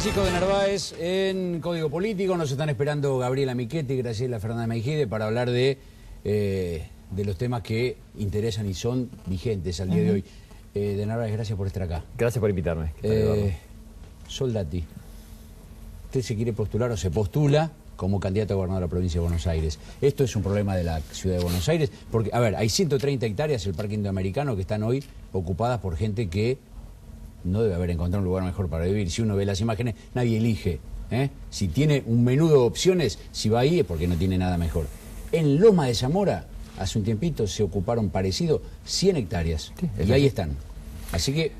Francisco de Narváez en Código Político. Nos están esperando Gabriela Michetti y Graciela Fernández Meijide para hablar de los temas que interesan y son vigentes al día de hoy. De Narváez, gracias por estar acá. Gracias por invitarme. Soldati, ¿usted se quiere postular o se postula como candidato a gobernador de la provincia de Buenos Aires? Esto es un problema de la ciudad de Buenos Aires, porque, a ver, hay 130 hectáreas el Parque Indoamericano que están hoy ocupadas por gente que no debe haber encontrado un lugar mejor para vivir. Si uno ve las imágenes, nadie elige. Si tiene un menú de opciones, si va ahí es porque no tiene nada mejor. En Loma de Zamora, hace un tiempito, se ocuparon parecido 100 hectáreas. Sí, y ahí están. Así que...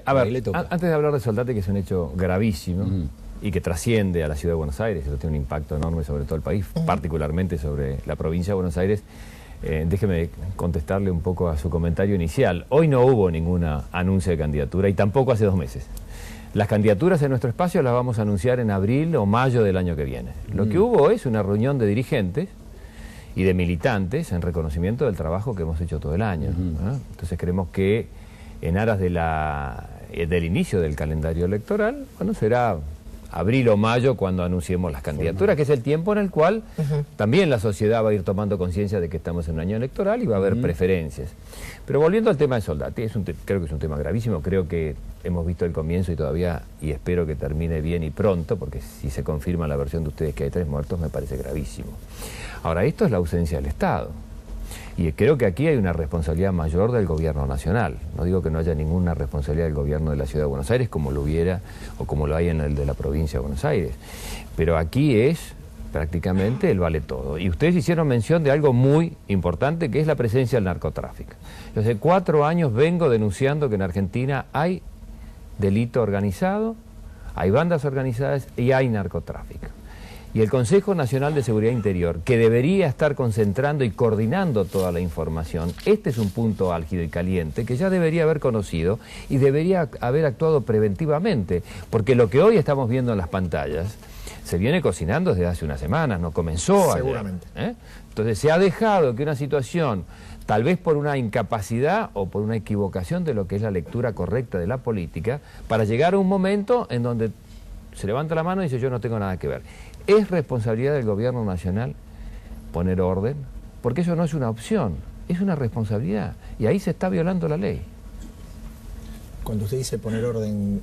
antes de hablar de Soldati, que es un hecho gravísimo y que trasciende a la ciudad de Buenos Aires, eso tiene un impacto enorme sobre todo el país, particularmente sobre la provincia de Buenos Aires, déjeme contestarle un poco a su comentario inicial. Hoy no hubo ninguna anuncio de candidatura y tampoco hace 2 meses. Las candidaturas en nuestro espacio las vamos a anunciar en abril o mayo del año que viene. Lo que hubo es una reunión de dirigentes y de militantes en reconocimiento del trabajo que hemos hecho todo el año. Entonces creemos que en aras de del inicio del calendario electoral, bueno, será abril o mayo cuando anunciemos las candidaturas, que es el tiempo en el cual también la sociedad va a ir tomando conciencia de que estamos en un año electoral y va a haber preferencias. Pero volviendo al tema de Soldati, creo que es un tema gravísimo, creo que hemos visto el comienzo y todavía, y espero que termine bien y pronto, porque si se confirma la versión de ustedes que hay 3 muertos, me parece gravísimo. Ahora, esto es la ausencia del Estado. Y creo que aquí hay una responsabilidad mayor del gobierno nacional. No digo que no haya ninguna responsabilidad del gobierno de la ciudad de Buenos Aires, como lo hubiera o como lo hay en el de la provincia de Buenos Aires. Pero aquí es prácticamente el vale todo. Y ustedes hicieron mención de algo muy importante, que es la presencia del narcotráfico. Yo hace 4 años vengo denunciando que en Argentina hay delito organizado, hay bandas organizadas y hay narcotráfico. Y el Consejo Nacional de Seguridad Interior, que debería estar concentrando y coordinando toda la información, este es un punto álgido y caliente que ya debería haber conocido y debería haber actuado preventivamente, porque lo que hoy estamos viendo en las pantallas se viene cocinando desde hace unas semanas, no comenzó seguramente. Entonces se ha dejado que una situación, tal vez por una incapacidad o por una equivocación de lo que es la lectura correcta de la política, para llegar a un momento en donde se levanta la mano y dice yo no tengo nada que ver. ¿Es responsabilidad del gobierno nacional poner orden? Porque eso no es una opción, es una responsabilidad. Y ahí se está violando la ley. Cuando usted dice poner orden,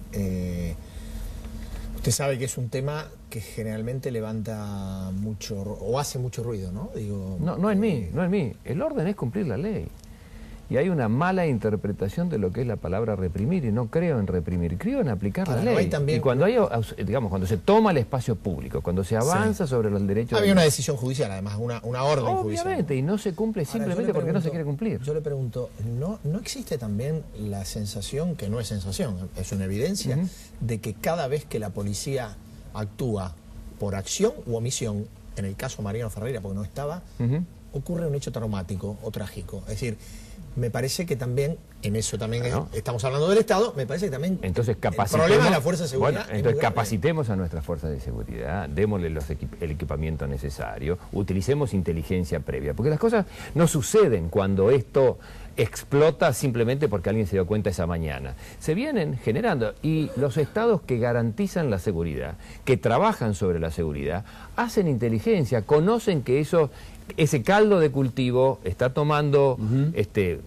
usted sabe que es un tema que generalmente levanta mucho, o hace mucho ruido, ¿no? Digo, no en mí, no en mí. El orden es cumplir la ley. Y hay una mala interpretación de lo que es la palabra reprimir, y no creo en reprimir, creo en aplicar la ley. También, y cuando hay, digamos, cuando se toma el espacio público, cuando se avanza sobre los derechos... Había una decisión judicial, además, una orden judicial. Obviamente, y no se cumple simplemente porque no se quiere cumplir. Yo le pregunto, ¿no existe también la sensación, que no es sensación, es una evidencia, de que cada vez que la policía actúa por acción u omisión, en el caso Mariano Ferreira, porque no estaba, ocurre un hecho traumático o trágico? Es decir, me parece que también, en eso también estamos hablando del Estado, me parece que también entonces, el problema de la fuerza de seguridad... Bueno, entonces capacitemos a nuestras fuerzas de seguridad, démosle el equipamiento necesario, utilicemos inteligencia previa, porque las cosas no suceden cuando esto explota simplemente porque alguien se dio cuenta esa mañana. Se vienen generando, y los estados que garantizan la seguridad, que trabajan sobre la seguridad, hacen inteligencia, conocen que ese caldo de cultivo está tomando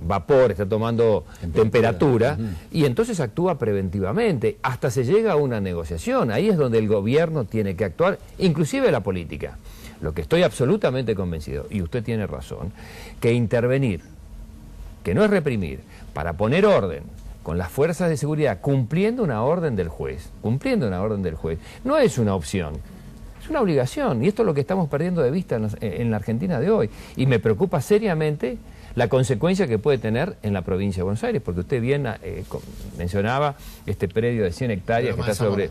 vapor, está tomando temperatura, y entonces actúa preventivamente, hasta se llega a una negociación. Ahí es donde el gobierno tiene que actuar, inclusive la política. Lo que estoy absolutamente convencido, y usted tiene razón, que intervenir, que no es reprimir, para poner orden con las fuerzas de seguridad, cumpliendo una orden del juez, no es una opción. Es una obligación, y esto es lo que estamos perdiendo de vista en la Argentina de hoy. Y me preocupa seriamente la consecuencia que puede tener en la provincia de Buenos Aires, porque usted bien mencionaba este predio de 100 hectáreas que está sobre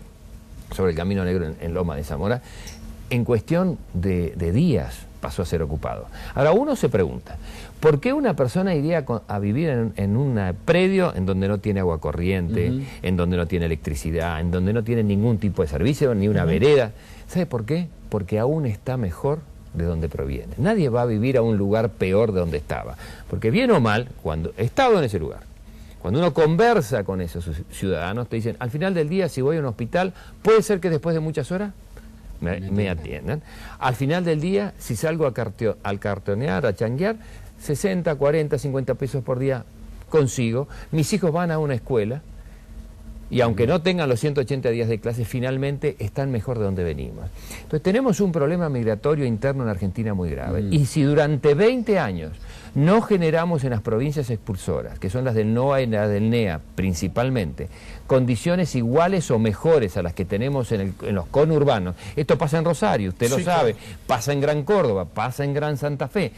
el Camino Negro en Loma de Zamora. En cuestión de días pasó a ser ocupado. Ahora uno se pregunta, ¿por qué una persona iría a vivir en un predio en donde no tiene agua corriente, en donde no tiene electricidad, en donde no tiene ningún tipo de servicio, ni una vereda? ¿Sabe por qué? Porque aún está mejor de donde proviene. Nadie va a vivir a un lugar peor de donde estaba. Porque bien o mal, cuando he estado en ese lugar, Cuando uno conversa con esos ciudadanos, te dicen, al final del día, si voy a un hospital, puede ser que después de muchas horas me atiendan. Al final del día, si salgo al cartonear, a changuear, 60, 40, 50 pesos por día consigo. Mis hijos van a una escuela y aunque no tengan los 180 días de clase, finalmente están mejor de donde venimos. Entonces tenemos un problema migratorio interno en Argentina muy grave. Y si durante 20 años no generamos en las provincias expulsoras, que son las del NOA y las del NEA principalmente, condiciones iguales o mejores a las que tenemos en los conurbanos, esto pasa en Rosario, usted lo sabe, pasa en Gran Córdoba, pasa en Gran Santa Fe,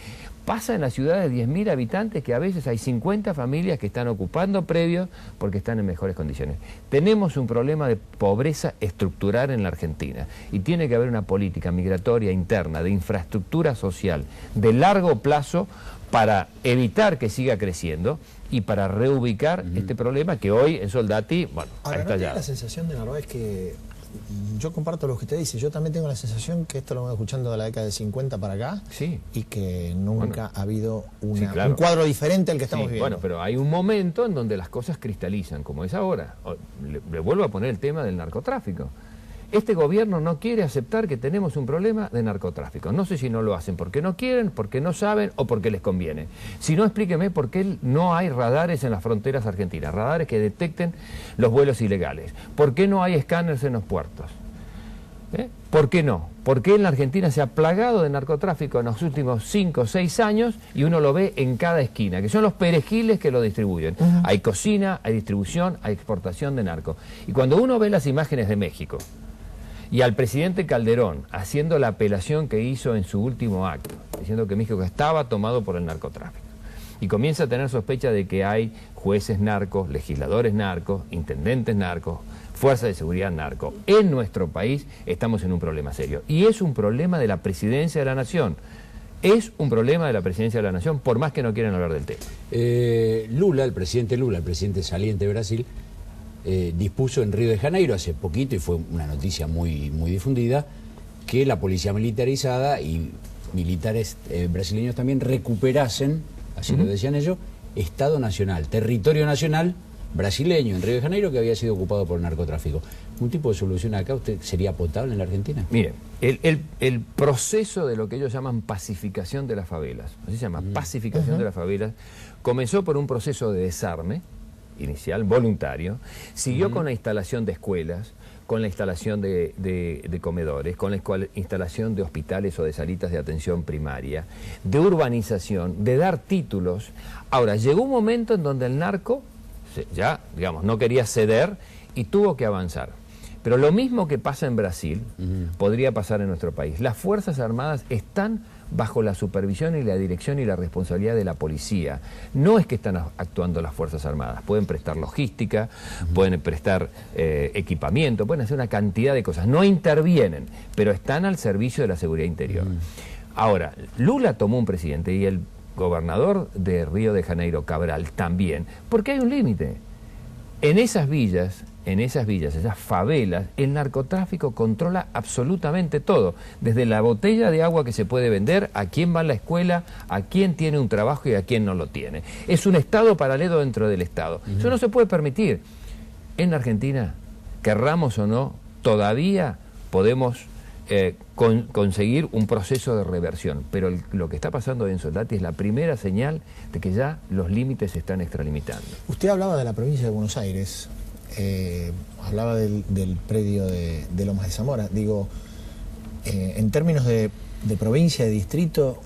pasa en la ciudad de 10.000 habitantes que a veces hay 50 familias que están ocupando predios porque están en mejores condiciones. Tenemos un problema de pobreza estructural en la Argentina y tiene que haber una política migratoria interna, de infraestructura social, de largo plazo para evitar que siga creciendo y para reubicar este problema que hoy en Soldati, bueno, ahora, ha estallado. la sensación de Narváez que yo comparto lo que usted dice, yo también tengo la sensación que esto lo vengo escuchando de la década del 50 para acá, y que nunca ha habido un cuadro diferente al que estamos viviendo. Bueno, pero hay un momento en donde las cosas cristalizan, como es ahora. Le vuelvo a poner el tema del narcotráfico. Este gobierno no quiere aceptar que tenemos un problema de narcotráfico. No sé si no lo hacen porque no quieren, porque no saben o porque les conviene. Si no, explíqueme por qué no hay radares en las fronteras argentinas, radares que detecten los vuelos ilegales. ¿Por qué no hay escáneres en los puertos? ¿Por qué no? ¿Por qué en la Argentina se ha plagado de narcotráfico en los últimos 5 o 6 años y uno lo ve en cada esquina? Que son los perejiles que lo distribuyen. Hay cocina, hay distribución, hay exportación de narco. Y cuando uno ve las imágenes de México y al presidente Calderón haciendo la apelación que hizo en su último acto, diciendo que México estaba tomado por el narcotráfico, y comienza a tener sospecha de que hay jueces narcos, legisladores narcos, intendentes narcos, fuerzas de seguridad narco. En nuestro país estamos en un problema serio. Y es un problema de la presidencia de la Nación. Es un problema de la presidencia de la Nación, por más que no quieran hablar del tema. Lula, el presidente saliente de Brasil, dispuso en Río de Janeiro hace poquito, y fue una noticia muy difundida, que la policía militarizada y militares brasileños también recuperasen, así lo decían ellos, Estado Nacional, territorio nacional brasileño en Río de Janeiro que había sido ocupado por el narcotráfico. ¿Un tipo de solución acá usted sería potable en la Argentina? Miren, el proceso de lo que ellos llaman pacificación de las favelas, así se llama, pacificación de las favelas, comenzó por un proceso de desarme inicial, voluntario, siguió con la instalación de escuelas, con la instalación de comedores, con la instalación de hospitales o de salitas de atención primaria, de urbanización, de dar títulos. Ahora, llegó un momento en donde el narco ya, digamos, no quería ceder y tuvo que avanzar. Pero lo mismo que pasa en Brasil podría pasar en nuestro país. Las Fuerzas Armadas están bajo la supervisión y la dirección y la responsabilidad de la policía. No es que están actuando las Fuerzas Armadas. Pueden prestar logística, pueden prestar equipamiento, pueden hacer una cantidad de cosas. No intervienen, pero están al servicio de la seguridad interior. Ahora, Lula tomó un presidente y el gobernador de Río de Janeiro, Cabral, también, porque hay un límite. En esas villas, esas favelas, el narcotráfico controla absolutamente todo, desde la botella de agua que se puede vender, a quién va a la escuela, a quién tiene un trabajo y a quién no lo tiene. Es un Estado paralelo dentro del Estado. Eso no se puede permitir. En Argentina, querramos o no, todavía podemos conseguir un proceso de reversión, pero lo que está pasando en Soldati es la primera señal de que ya los límites se están extralimitando. Usted hablaba de la provincia de Buenos Aires, hablaba del predio de Lomas de Zamora. Digo, en términos de provincia, de distrito,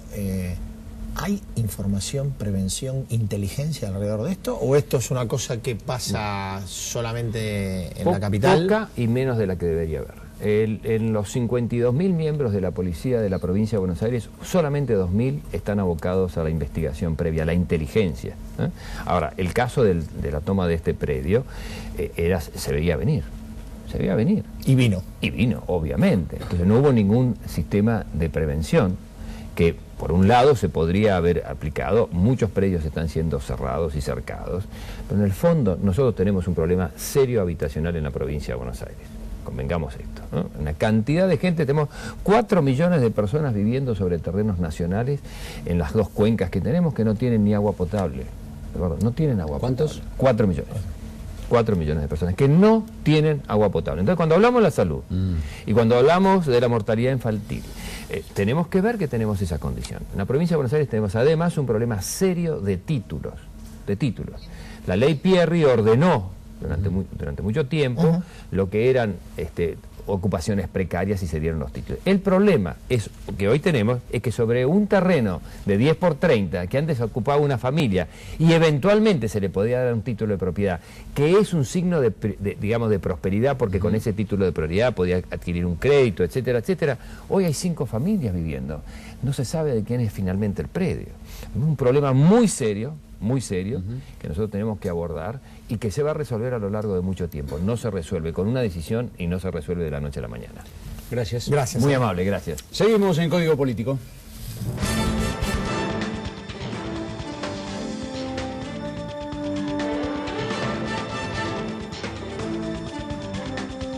¿hay información, prevención, inteligencia alrededor de esto? ¿O esto es una cosa que pasa solamente en la capital? Poca y menos de la que debería haber. En los 52.000 miembros de la policía de la provincia de Buenos Aires, solamente 2.000 están abocados a la investigación previa, a la inteligencia. Ahora, el caso de la toma de este predio se veía venir. Se veía venir. Y vino. Y vino, obviamente. Entonces no hubo ningún sistema de prevención que, por un lado, se podría haber aplicado. Muchos predios están siendo cerrados y cercados. Pero en el fondo, nosotros tenemos un problema serio habitacional en la provincia de Buenos Aires. Convengamos esto, ¿no? Una cantidad de gente, tenemos 4 millones de personas viviendo sobre terrenos nacionales en las 2 cuencas que tenemos que no tienen ni agua potable. Eduardo, no tienen agua ¿Cuántos? potable. 4 millones. 4 millones de personas que no tienen agua potable. Entonces, cuando hablamos de la salud y cuando hablamos de la mortalidad infantil, tenemos que ver que tenemos esa condición. En la provincia de Buenos Aires tenemos además un problema serio de títulos. La ley Pierri ordenó durante mucho tiempo lo que eran ocupaciones precarias y se dieron los títulos. El problema es que hoy tenemos es que sobre un terreno de 10 por 30 que antes ocupaba una familia y eventualmente se le podía dar un título de propiedad, que es un signo digamos de prosperidad, porque con ese título de propiedad podía adquirir un crédito, etcétera, etcétera. Hoy hay 5 familias viviendo. No se sabe de quién es finalmente el predio. Es un problema muy serio, que nosotros tenemos que abordar y que se va a resolver a lo largo de mucho tiempo. No se resuelve con una decisión y no se resuelve de la noche a la mañana. Gracias. Gracias. Muy amable, gracias. Seguimos en Código Político.